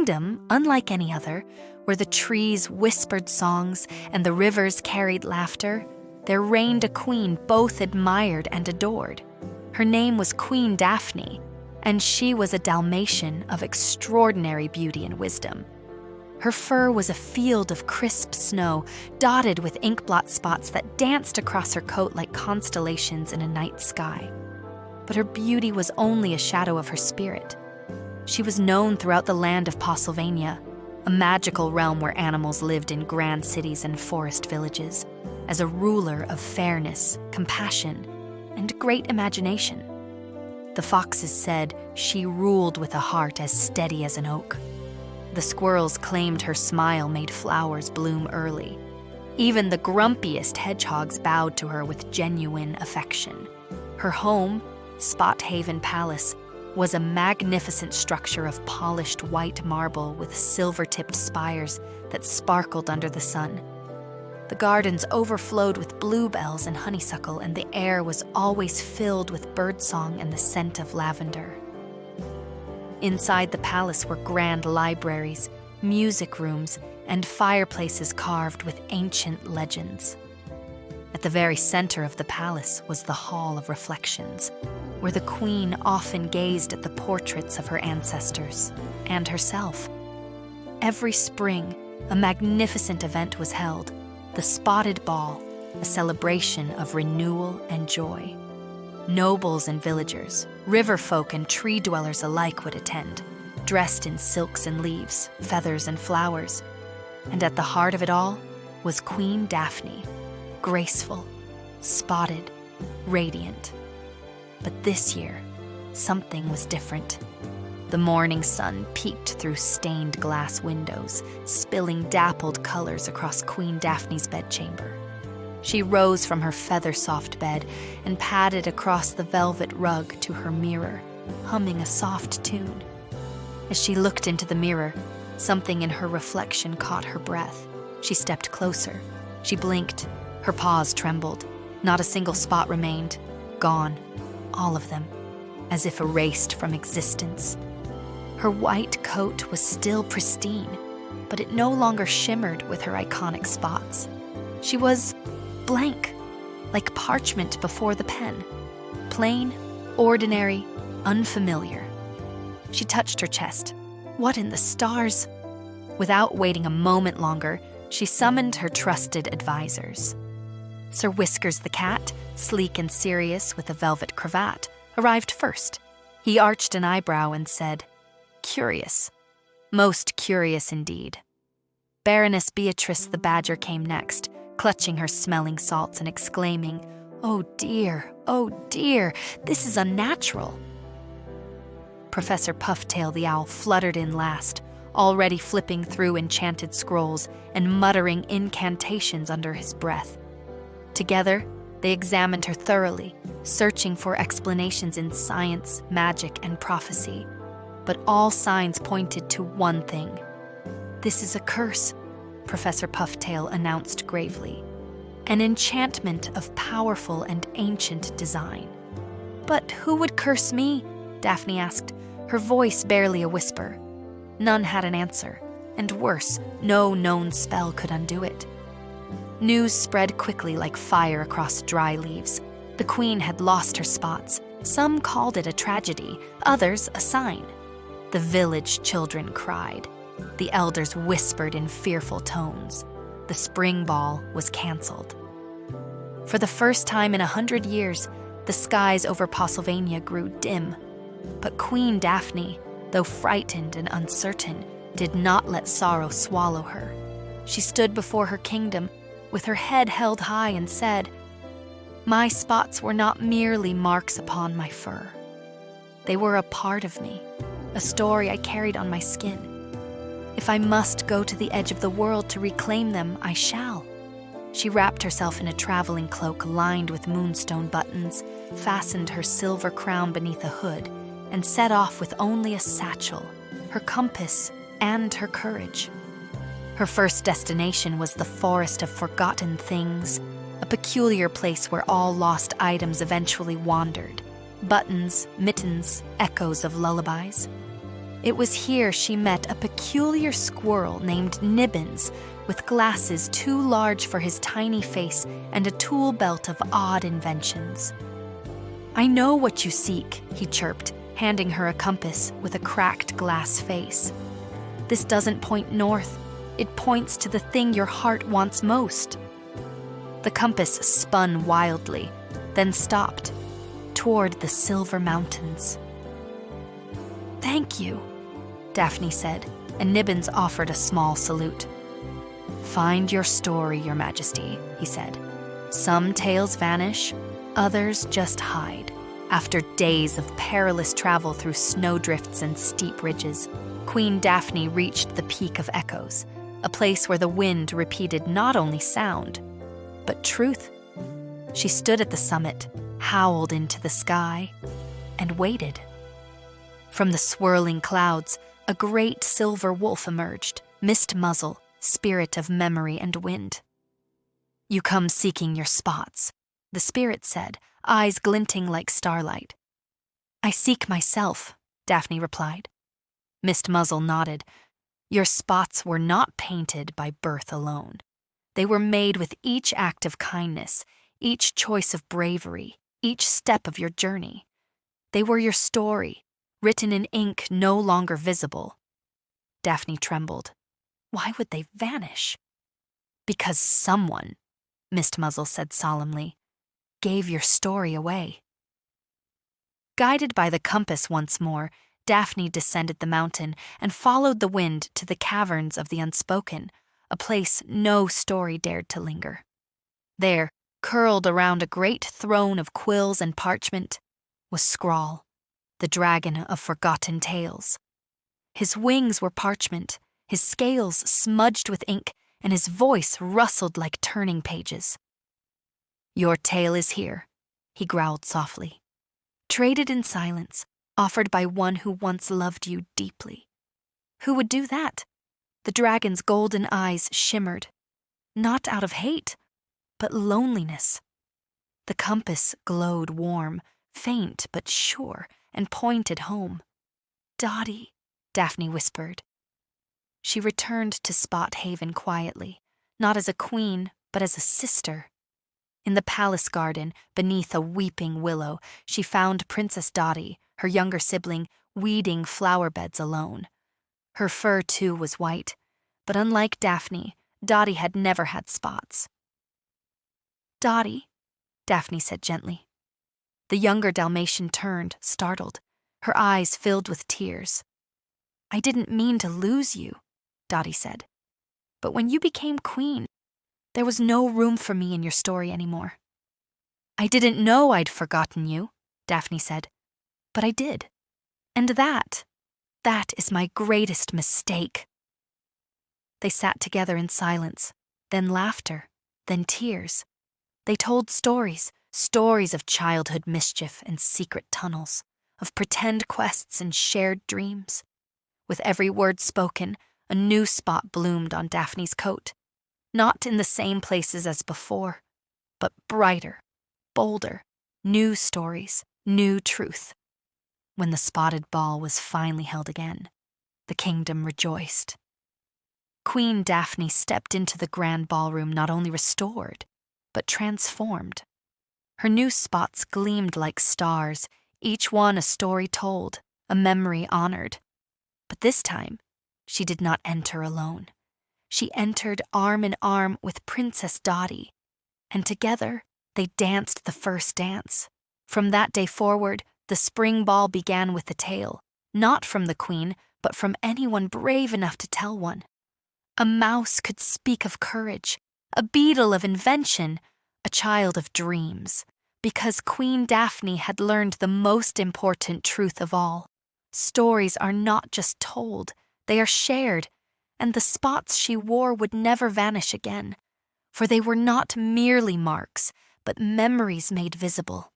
kingdom, unlike any other, where the trees whispered songs and the rivers carried laughter, there reigned a queen both admired and adored. Her name was Queen Daphne, and she was a Dalmatian of extraordinary beauty and wisdom. Her fur was a field of crisp snow, dotted with inkblot spots that danced across her coat like constellations in a night sky. But her beauty was only a shadow of her spirit. She was known throughout the land of Pawsylvania, a magical realm where animals lived in grand cities and forest villages, as a ruler of fairness, compassion, and great imagination. The foxes said she ruled with a heart as steady as an oak. The squirrels claimed her smile made flowers bloom early. Even the grumpiest hedgehogs bowed to her with genuine affection. Her home, Spot Haven Palace, was a magnificent structure of polished white marble with silver-tipped spires that sparkled under the sun. The gardens overflowed with bluebells and honeysuckle, and the air was always filled with birdsong and the scent of lavender. Inside the palace were grand libraries, music rooms, and fireplaces carved with ancient legends. At the very center of the palace was the Hall of Reflections, where the queen often gazed at the portraits of her ancestors and herself. Every spring, a magnificent event was held, the Spotted Ball, a celebration of renewal and joy. Nobles and villagers, river folk and tree dwellers alike would attend, dressed in silks and leaves, feathers and flowers. And at the heart of it all was Queen Daphne, graceful, spotted, radiant. But this year, something was different. The morning sun peeked through stained glass windows, spilling dappled colors across Queen Daphne's bedchamber. She rose from her feather-soft bed and padded across the velvet rug to her mirror, humming a soft tune. As she looked into the mirror, something in her reflection caught her breath. She stepped closer. She blinked. Her paws trembled. Not a single spot remained. Gone. All of them, as if erased from existence. Her white coat was still pristine, but it no longer shimmered with her iconic spots. She was blank, like parchment before the pen. Plain, ordinary, unfamiliar. She touched her chest. What in the stars? Without waiting a moment longer, she summoned her trusted advisors. Sir Whiskers the cat, sleek and serious with a velvet cravat, arrived first. He arched an eyebrow and said, "Curious. Most curious indeed." Baroness Beatrice the badger came next, clutching her smelling salts and exclaiming, oh dear, this is unnatural." Professor Pufftail the owl fluttered in last, already flipping through enchanted scrolls and muttering incantations under his breath. Together, they examined her thoroughly, searching for explanations in science, magic, and prophecy. But all signs pointed to one thing. "This is a curse," Professor Pufftail announced gravely. "An enchantment of powerful and ancient design." "But who would curse me?" Daphne asked, her voice barely a whisper. None had an answer, and worse, no known spell could undo it. News spread quickly like fire across dry leaves. The queen had lost her spots. Some called it a tragedy, others a sign. The village children cried. The elders whispered in fearful tones. The spring ball was canceled. For the first time in 100 years, the skies over Pawsylvania grew dim. But Queen Daphne, though frightened and uncertain, did not let sorrow swallow her. She stood before her kingdom, with her head held high, and said, "My spots were not merely marks upon my fur. They were a part of me, a story I carried on my skin. If I must go to the edge of the world to reclaim them, I shall." She wrapped herself in a traveling cloak lined with moonstone buttons, fastened her silver crown beneath a hood, and set off with only a satchel, her compass, and her courage. Her first destination was the Forest of Forgotten Things, a peculiar place where all lost items eventually wandered. Buttons, mittens, echoes of lullabies. It was here she met a peculiar squirrel named Nibbins, with glasses too large for his tiny face and a tool belt of odd inventions. "I know what you seek," he chirped, handing her a compass with a cracked glass face. "This doesn't point north. It points to the thing your heart wants most." The compass spun wildly, then stopped, toward the Silver Mountains. "Thank you," Daphne said, and Nibbins offered a small salute. "Find your story, Your Majesty," he said. "Some tales vanish, others just hide." After days of perilous travel through snowdrifts and steep ridges, Queen Daphne reached the Peak of Echoes, a place where the wind repeated not only sound, but truth. She stood at the summit, howled into the sky, and waited. From the swirling clouds, a great silver wolf emerged, mist muzzle, spirit of memory and wind. "You come seeking your spots," the spirit said, eyes glinting like starlight. "I seek myself," Daphne replied. Mist Muzzle nodded. "Your spots were not painted by birth alone. They were made with each act of kindness, each choice of bravery, each step of your journey. They were your story, written in ink no longer visible." Daphne trembled. Why would they vanish? "Because someone," Mist Muzzle said solemnly, "gave your story away." Guided by the compass once more, Daphne descended the mountain and followed the wind to the caverns of the unspoken, a place no story dared to linger. There, curled around a great throne of quills and parchment, was Scrawl, the dragon of forgotten tales. His wings were parchment, his scales smudged with ink, and his voice rustled like turning pages. "Your tale is here," he growled softly. "Traded in silence, offered by one who once loved you deeply." Who would do that? The dragon's golden eyes shimmered, not out of hate, but loneliness. The compass glowed warm, faint but sure, and pointed home. "Dottie," Daphne whispered. She returned to Spot Haven quietly, not as a queen, but as a sister. In the palace garden, beneath a weeping willow, she found Princess Dottie, her younger sibling, weeding flower beds alone. Her fur, too, was white, but unlike Daphne, Dottie had never had spots. "Dottie," Daphne said gently. The younger Dalmatian turned, startled, her eyes filled with tears. "I didn't mean to lose you," Dottie said. "But when you became queen, there was no room for me in your story anymore." "I didn't know I'd forgotten you," Daphne said. "But I did. And that is my greatest mistake." They sat together in silence, then laughter, then tears. They told stories of childhood mischief and secret tunnels, of pretend quests and shared dreams. With every word spoken, a new spot bloomed on Daphne's coat, not in the same places as before, but brighter, bolder, new stories, new truth. When the spotted ball was finally held again, the kingdom rejoiced. Queen Daphne stepped into the grand ballroom not only restored, but transformed. Her new spots gleamed like stars, each one a story told, a memory honored. But this time, she did not enter alone. She entered arm in arm with Princess Dottie, and together they danced the first dance. From that day forward, the spring ball began with a tale, not from the queen, but from anyone brave enough to tell one. A mouse could speak of courage, a beetle of invention, a child of dreams, because Queen Daphne had learned the most important truth of all. Stories are not just told, they are shared, and the spots she wore would never vanish again, for they were not merely marks, but memories made visible.